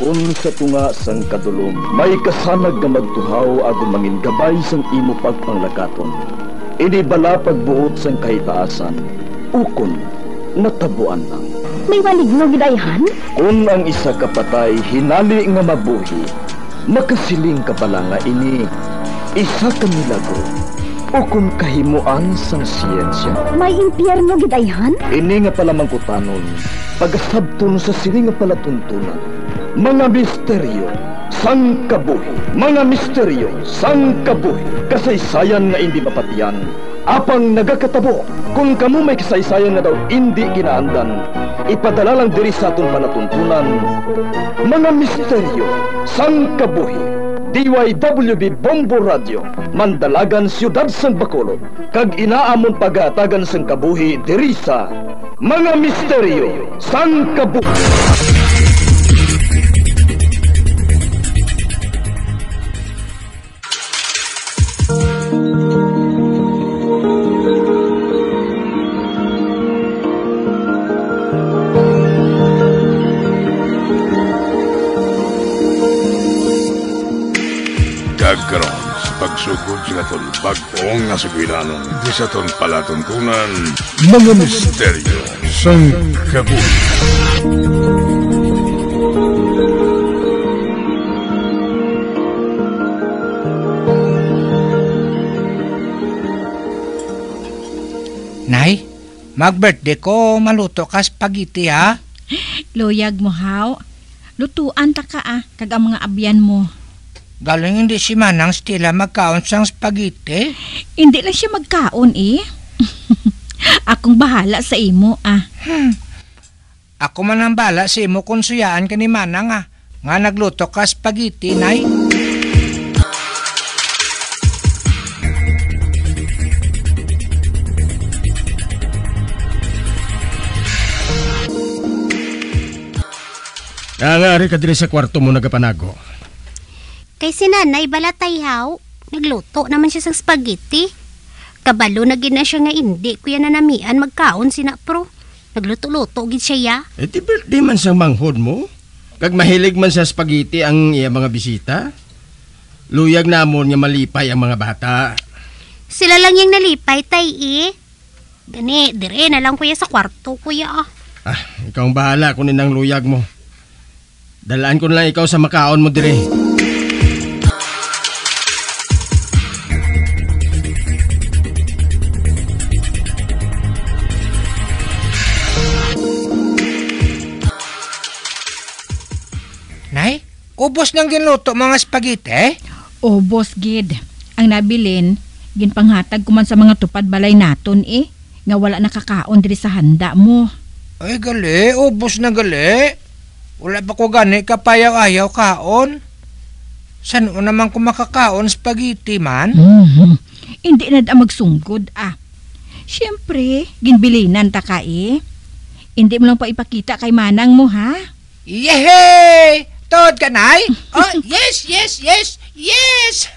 Kung sa tunga sang kadulom, may kasanag nga magtuhaw agon mangin gabay sang imo pagpanglakaton. Ini bala pagbuot sang kahitaasan, ukon natabuan lang. May waligno gidayhan? Kung ang isa kapatay hinali nga mabuhi, makasiling ka pala nga ini isa ka milagro o kung kahimuan sang siyensya. May impyerno gidayhan? Ini nga pala mangkutanon, pagasabton sa sili nga palatuntunan. Mga misteryo sang kabuhi, mga misteryo sang kabuhi, kasaysayan nga hindi mapatiyan, apang nagakatabo. Kung kamo may kasaysayan nga daw hindi ginaandan, ipadala lang diri sa atong palatuntunan. Mga misteryo sang kabuhi, DYWB Bombo Radio, Mandalagan, Siyudad sang Bacolod, kag inaamon pagatagan sang kabuhi diri sa Mga Misteryo sang Kabuhi. Karon sa pagsugod sa aton bag-ong nga sugilanon di sa aton palatuntunan, Mga Misteryo sang Kabuhi. Nay, mag-birthday ko, maluto ka spaghetti ha? Luyag mo haw. Lutuan ta ka kag ang mga abyan mo. Galing hindi si Manang Stella magkaon sang spaghetti? Hindi lang siya magkaon Akong bahala sa imo Ako man ang bala sa imo kung suyaan ka ni Manang nga nagluto ka spaghetti, Nay. Nangyari ka diri sa kwarto mo nagapanago. Kay si nanay balatay haw, nagluto naman siya sang spaghetti. Kabalo na gina siya nga hindi kuya nanamian magkaon sina pro. Nagluto-luto gid siya ya. Di birthday man sang manghod mo? Kag mahilig man sa spaghetti ang iya mga bisita? Luyag namon nga malipay ang mga bata. Sila lang yung nalipay tay Gani, dire na lang kuya sa kwarto kuya Ikaw ang bahala kunin ang luyag mo. Dalaan ko na lang ikaw sa makaon mo dire. Nay, ubos nang ginluto mga spaghetti? Ubos gid. Ang nabilin, ginpanghatag ko man sa mga tupad balay naton nga wala nakakaon diri sa handa mo. Ay gali, ubos na gali. Wala pa ko gani kapayaw-ayaw kaon. San naman ko makakaon spaghetti man? Hindi na da magsunggod Siyempre, ginbilinan ta ka Hindi mo lang pa ipakita kay Manang mo ha? Yehey! Tod ka, Nay? Oh, yes, yes, yes, yes!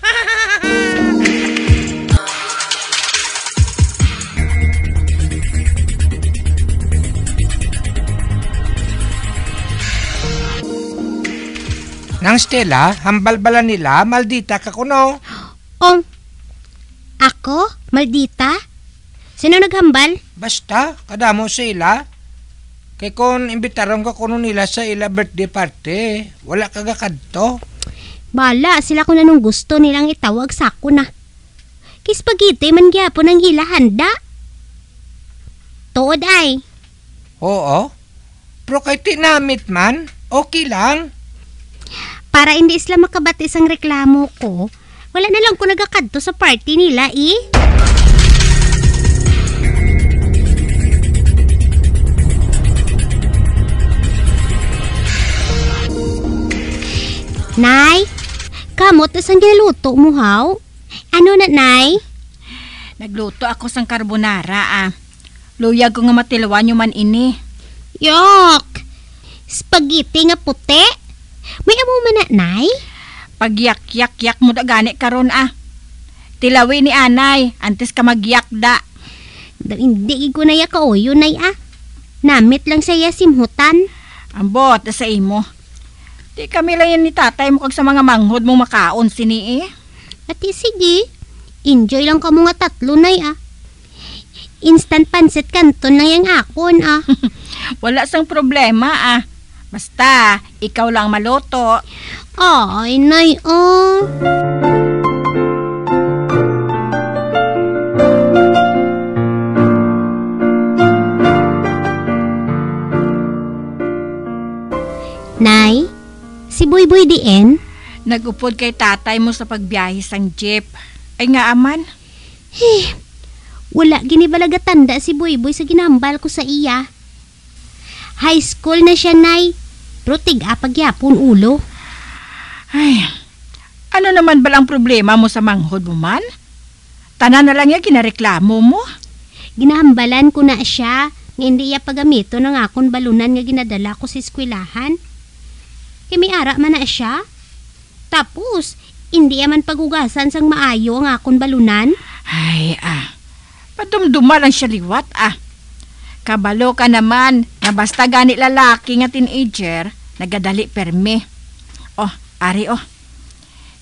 Nang Stella, hambalbala nila, maldita ka kuno. Ako? Maldita? Sino naghambal? Basta, kadamo sila. Kay kung imbitaron ka kuno nila sa ila birthday party, wala ka gakadto. Bala, sila ko na nung gusto nilang itawag sa ako na. Kay spaghetti man gyapon ang ila handa. Tuod ay. Oo. Pero kay tinamit man, okay lang. Para hindi sila makabatis ang reklamo ko, wala na lang ko nagakadto sa party nila Nay, kamot isang ginaluto mo haw? Ano na, Nay? Nagluto ako sang carbonara Luyag ko nga matilawan nyo man ini. Yok! Spaghetti nga puti? May amo man na, Nay? Pagyak-yak-yak mo da gani karon Tilawi ni anay, antes ka magyak da. Hindi ko na ya kauyo, Nay Namit lang saya simhutan. Ambot sa imo. Di kami lang yan ni tatay mo kag sa mga manghod mong makaon sini eh. Ati sige, enjoy lang ka mga tatlo, Nay, ah. Instant pancit canton na yung akon, ah. Wala sang problema ah. Basta, ikaw lang maloto. Ay, Nay, oh. Nay, si Boy diin? Nagupod kay tatay mo sa pagbiyahe sang jeep. Ay nga aman. Wala ginibalaga tanda si Boy sa ginambal ko sa iya. High school na siya, Nay. Pero tiga-pagyapon ulo. Ay, ano naman balang problema mo sa manghod mo man? Tanan na lang yan ginareklamo mo. Ginahambalan ko na siya. Nga hindi iya pagamito ng akong balunan nga ginadala ko sa eskwelahan. Kaya may ara man na siya. Tapos, hindi man pagugasan sang maayo ang akong balunan. Ay, padumduma lang siya liwat, Kabalo ka naman, na basta gani lalaki nga teenager, nagadali perme. Oh, ari oh.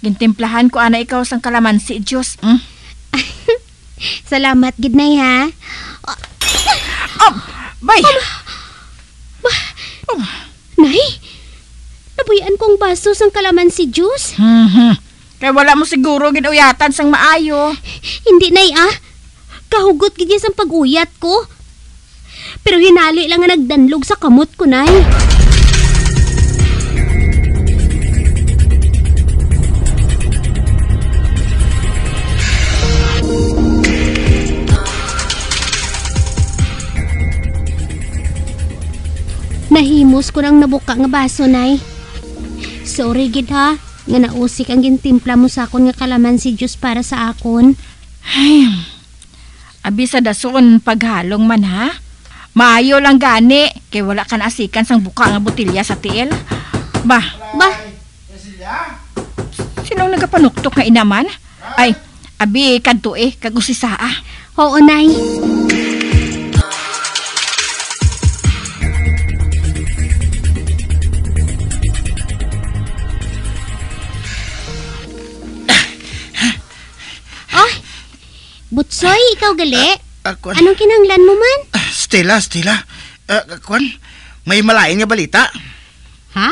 Gintimplahan ko ana ikaw sang kalamansi, Diyos. Salamat, gid, Nay, ha? Bay! Nay, nabuyan kong baso sang kalamansi juice. Kaya wala mo siguro ginuyatan sang maayo. Hindi, Nay, kahugot gid sang pag-uyat ko. Pero hinali lang nga nagdanlog sa kamot ko, Nay. Nahimos ko nang nabuka nga baso, Nay. Sorry gid ha, nga nausik ang gintimpla mo sa akon nga kalamansi juice para sa akon. Ay, abi sa dason paghalong man ha. Maayo lang gani, kay wala ka naasikan sang buka nga botilya sa tiil. Ba? Sinong nagapanuktok nga inaman? Ay, abi kadto kag usisaa. Oo, Nay. Butsoy, ikaw gali? Anong kinanglan mo man? Stella. Kwan, may malain nga balita. Ha?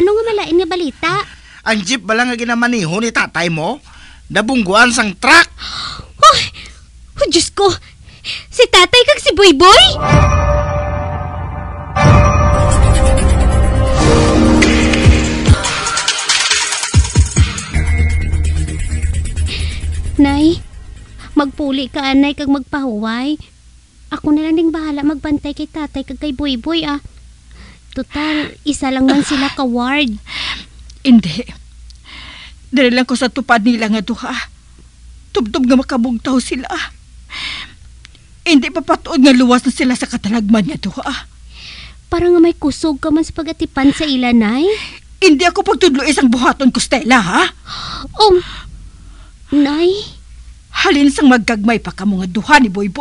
Ano nga malain nga balita? Ang jeep bala nga ginamaniho ni tatay mo, nabungguan sang truck. Oh, Diyos ko! Si tatay kag si Boy? Nay, magpuli ka, anay, kag magpahuway. Ako na lang ding bahala magbantay kay tatay kag kay Boy, Total, isa lang man sila ka-ward. Hindi. Dali lang ko sa tupad nila nga duha. Tubtob nga makabugtaw sila. Hindi papatuod nga luwas na sila sa katalagman niya duha. Para nga may kusog ka man sa pagatipan sa ilanay. Hindi ako pagtudlo isang buhaton ko, Stella, ha? Nay? Halin sang maggagmay pa ka mga duha ni Boy.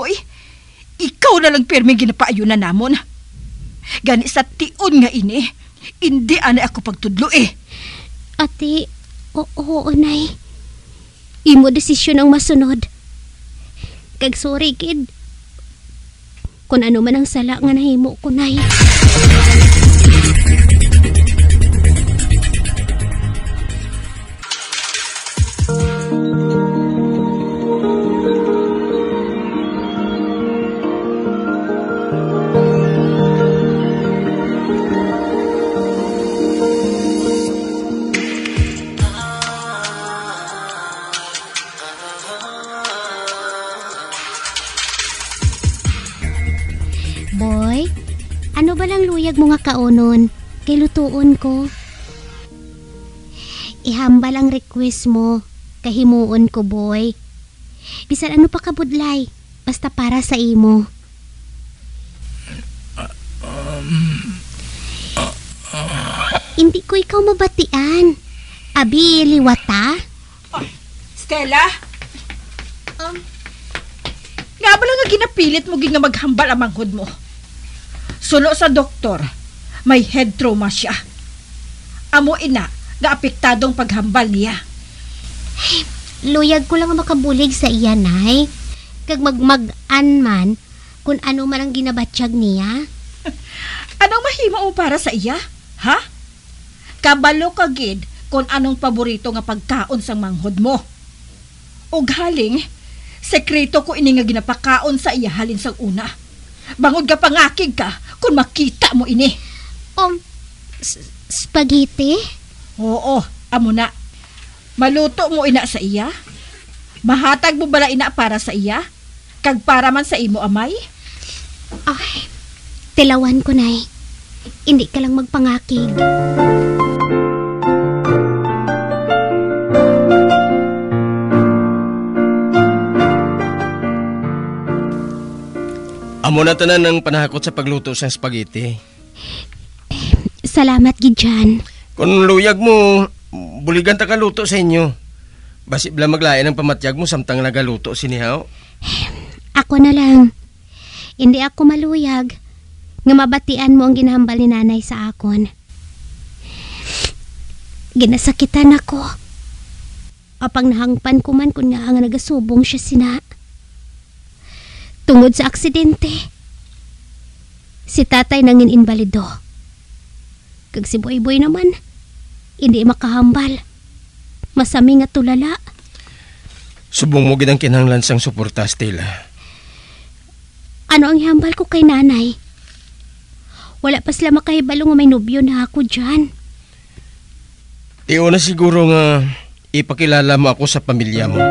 Ikaw na lang pirming ginapaayo na namon. Gani sa tion nga ini, hindi ana ako pagtudlo Ate, oo, Nay. Imo desisyon ang masunod. Kag sorry, kid. Kung ano man ang sala nga nahimo ko, Nay. Boy, ano ba lang luyag mo nga kaonon? Kay lutuon ko. Ihambal ang request mo. Kahimuon ko, boy. Bisan ano pa kabudlay. Basta para sa imo. Hindi ko ikaw mabatian. Abi, liwata? Stella? Nga ba lang nga ginapilit mo nga maghambal ang manghod mo? Suno sa doktor, may head trauma siya. amo ina nga apektadong paghambal niya. Luyag ko lang makabulig sa iya, nay. Kag magmag-an man kung ano man ang ginabatsyag niya. Anong mahimo mo para sa iya? Ha? Kabalo ka gid kung anong paborito nga pagkaon sang manghod mo. Ug haling, sekreto ko ini nga ginapakaon sa iya halin sang una. Bangod ka pangakig ka kung makita mo ini. Spaghetti? Oo, amo na. Maluto mo ina sa iya? Mahatag mo bala ina para sa iya? Kag para man sa imo amay? Ay, tilawan ko, nay. Hindi ka lang magpangakig. Amo na tanan ng panahakot sa pagluto sa spaghetti. Salamat, Gidjan. Kung luyag mo, buligan ta kaluto sa inyo. Basi bala maglayan ng pamatyag mo samtang nagaluto sinihaw. Ako na lang. Hindi ako maluyag nga mabatian mo ang ginahambal ni nanay sa akon. Ginasakitan ako. Apang nahangpan ko man kung nga ang nagasubong siya sina. Tungod sa aksidente. Si tatay nangin inbalido. Kag si Boy naman, hindi makahambal. Masami nga tulala. Subong mo gid ang kinahanglan sang suporta, Stella. Ano ang ihambal ko kay nanay? Wala pa sila makahibalo nga may nobyo na ako dyan. Tiyo na siguro nga ipakilala mo ako sa pamilya mo.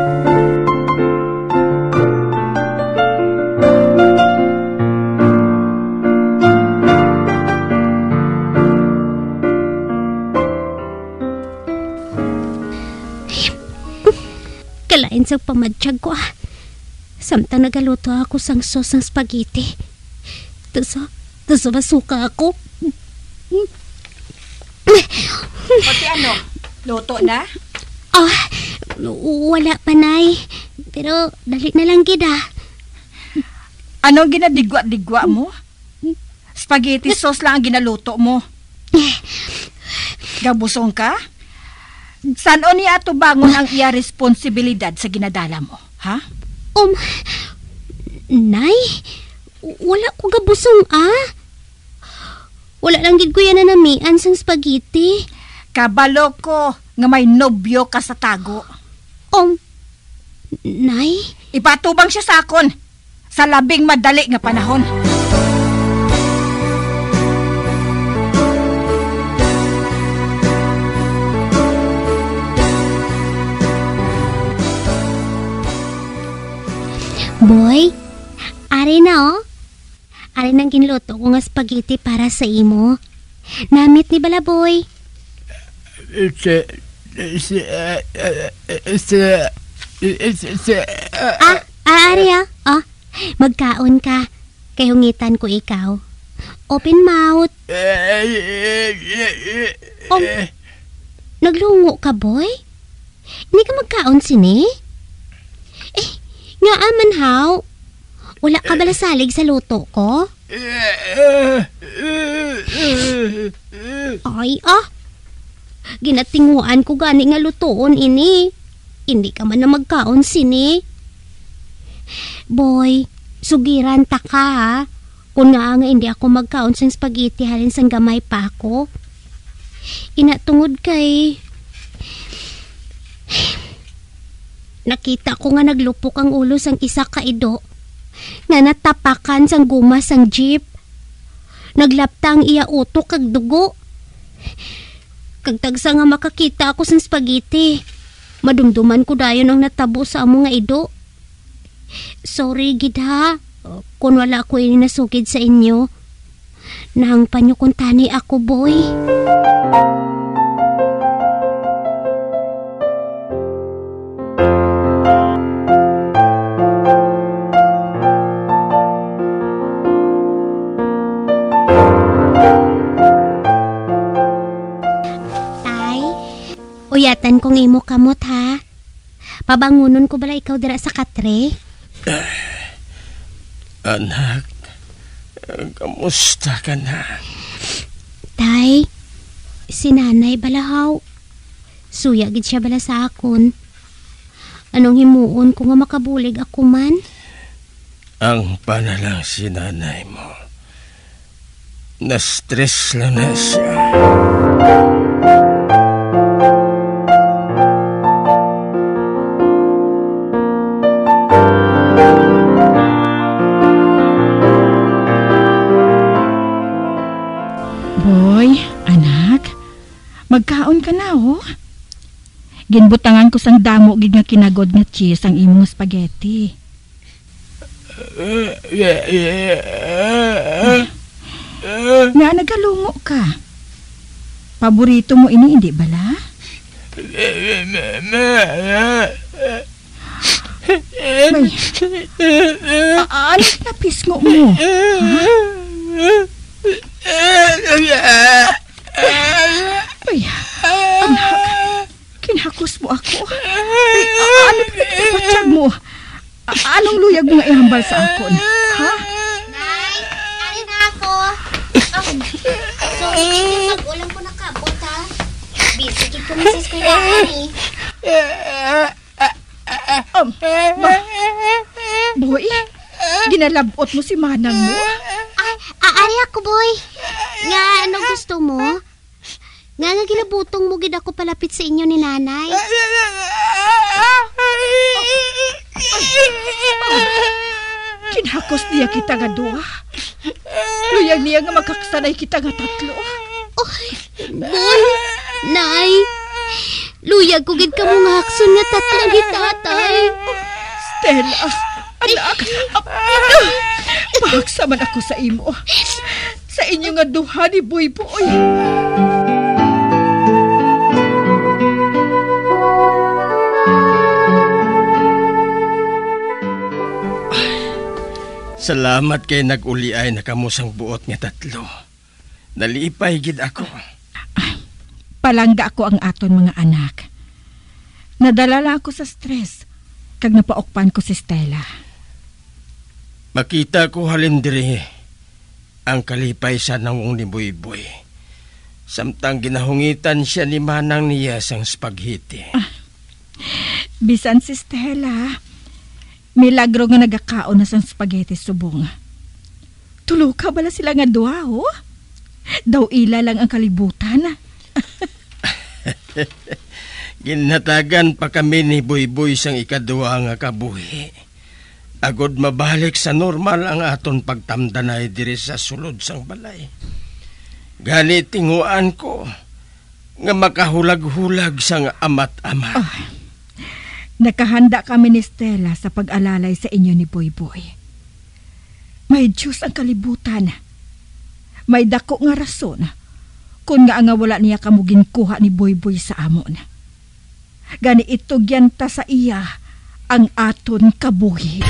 Kalain sa pamadsyag ko Samtang nagaluto ako sang sauce ng spaghetti. Tapos masuka ako. Pati ano? Luto na? Wala pa, nay. Pero dali na lang gid. Anong ginadigwa-digwa mo? Spaghetti sauce lang ang ginaluto mo. Gabusong ka? Saan o niya ato bangon ang iya responsibilidad sa ginadala mo? Ha? Nay, wala ko gabusong Wala lang gid ko yan na namian sang spaghetti. Kabalo ko nga may nobyo ka sa tago. Nay? Ipatubang siya sa akon sa labing madali nga panahon. Boy, ari na Ari nang ginluto ko nga spaghetti para sa imo. Namit ni bala, boy. Ari magkaon ka. Kay hungitan ko ikaw. Open mouth. Naglungo ka, boy? Hindi ka magkaon sini? Nga aman haw. Wala ka bala salig sa luto ko? Ay, ginatinguan ko gani nga lutoon ini. Hindi ka man na magkaon sini. Boy, sugiran ta ka ha. Kung nga hindi ako magkaon sang spaghetti halin sang gamay pa ako. Inatungod kay... Nakita ko nga naglupok ang ulo sang isa ka ido. Nga natapakan sang guma sang jeep. Naglapta ang iya utok kag dugo. Kagtagsa nga makakita ako sang spaghetti. Madumduman ko dayon ang natabo sa amo nga ido. Sorry gid ha. Kung wala ko ini nasugid sa inyo. Nahangpan nyo kung tani ako, boy. Uyatan kong imo kamot ha. Pabangunon ko bala ikaw dira sa katre? Anak, kamusta ka na? Tay, Si nanay balahaw. Suya gid siya bala sa akon. Anong himuon ko nga makabulig ako man? Ang panalang si nanay mo. Na-stress lang na siya. Boy, anak, magkaon ka na, oh. Ginbutangan ko sang damo gid nga kinagod nga cheese ang imong spaghetti. Nga nagalungo ka. Paborito mo ini, hindi bala? May, ano na pisngo mo? Ay, anak, kinakos mo ako. Ano pinagpapatsag mo? Anong luyag mo nga ihambal sa akon? Ha? Nay, ari na ako. So, pag-ulam ko nakabot, ha? Busy kid ko sa eskwelahan, Boy, ginalabot mo si manang mo? Ari ako, boy. Nga, anong gusto mo? Nga ginabutong mo gid ako palapit sa inyo ni nanay. Kinhakos niya kita nga duha. Luyag niya nga magkaksanay kita nga tatlo. Oy, boy, nay. Luyag ko gid ka mo nga hakson nga tatlo ni tatay. Stella, anak, pahagsaman ako sa imo. Sa inyo nga duha ni Boy Boy. Salamat kay nag-uliay na kamusang buot nga tatlo. Nalipay gid ako. Palangga ako ang aton mga anak. Nadalala ako sa stress kag napaokpan ko si Stella. Makita ko halin diri ang kalipay sa nangong ni Boy-Boy. Samtang ginahungitan siya ni manang niya sang spaghetti. Bisan si Stella, milagro nga nagakaon na sang spaghetti subong. Tulo ka bala sila nga duha, ho? Daw ila lang ang kalibutan. Ginatagan pa kami ni Boy-Boy sang ikaduha nga kabuhi. Agod mabalik sa normal ang aton pagtamdanay diri sa sulod sang balay. Gani tinguan ko nga makahulag-hulag sang amat-ama. Nakahanda kami ni Stella sa pag-alalay sa inyo ni Boy-Boy. May Diyos ang kalibutan. May dako nga rason kung nga wala niya kamugin kuha ni Boy-Boy sa amon. Gani ito gyanta sa iya ang aton kabuhi.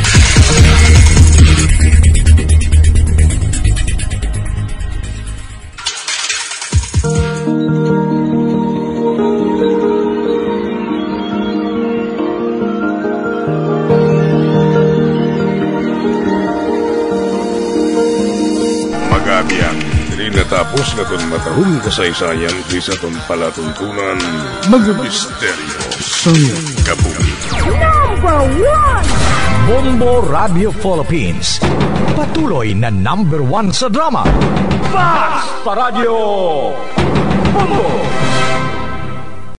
Magabiang natapos na itong matahong kasaysayan di sa itong palatuntunan mga misteryo sa kabuhi. Number 1! Bombo Radio Philippines. Patuloy na number 1 sa drama. Fast Radio! Bombo!